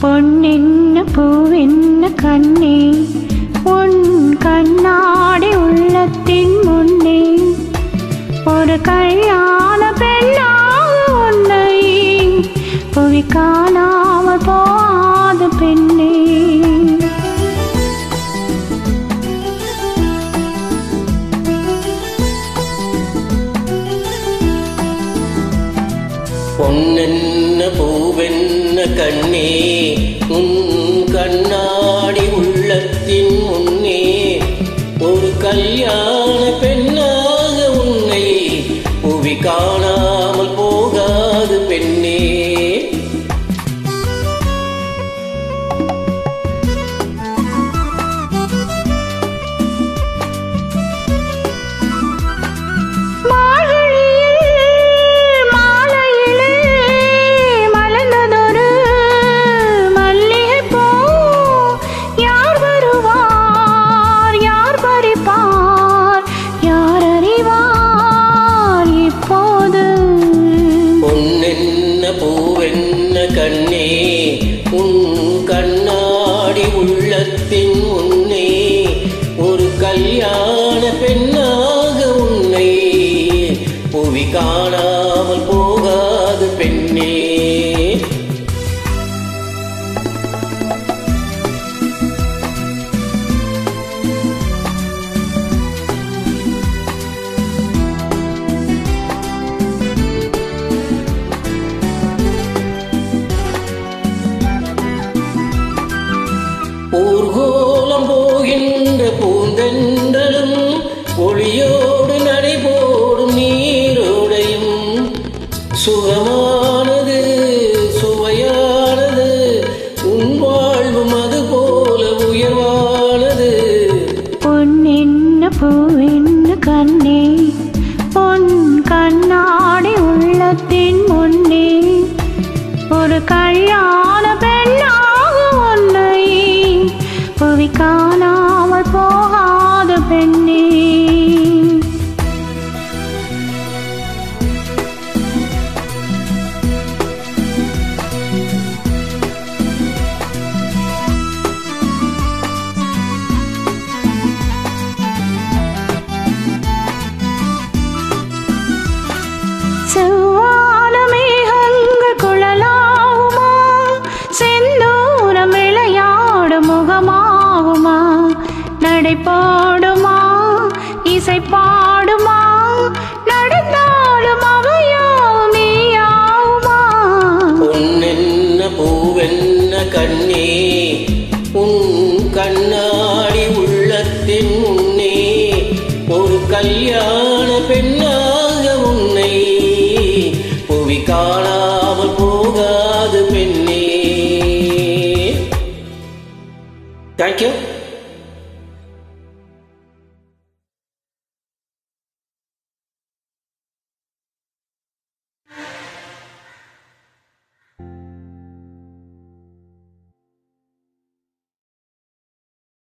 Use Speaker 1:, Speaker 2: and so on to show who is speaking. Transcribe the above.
Speaker 1: பொன்னென்ன பூவென்ன கண்ணே உன் கண்ணாடி உள்ளத்தின் முன்னே ஒரு கல்யாண பெண்ணாக உன்னை புவி காணாமல் போகாத பெண்ணே.
Speaker 2: பொன்னென்ன பூவென்ன கண்ணே உன் கண்ணாடி உள்ளத்தின் முன்னே ஒரு கல்யாண பெண்ணாக உன்னை புவி காணாமல் போகாது பெண்ணே. பூவென்ன கண்ணே உன் கண்ணாடி உள்ளத்தின் முன்னே ஒரு கல்யாண பெண்ணாக உன்னை புவி காணாமல் போகாது பெண்ணே. ஊர்கோலம் போகின்ற பூந்தென்றலும் ஒளியோடு நடைபோடும் நீரோடையும் சுகமானது சுவையானது உன் வாழ்வும் அது போல உயர்வானது.
Speaker 1: பொன்னென்ன பூவென்ன கண்ணே உன் கண்ணாடி உள்ளத்தின் முன்னே ஒரு கல்யாண பெண்ணாக உன்னை புவி காணாமல் போகாத பெண்ணே. செவ்வான மேகங்கள் குழலாகுமா செந்தூரம் விளையாடும் முகமாகுமா நடை பாடுமா இசை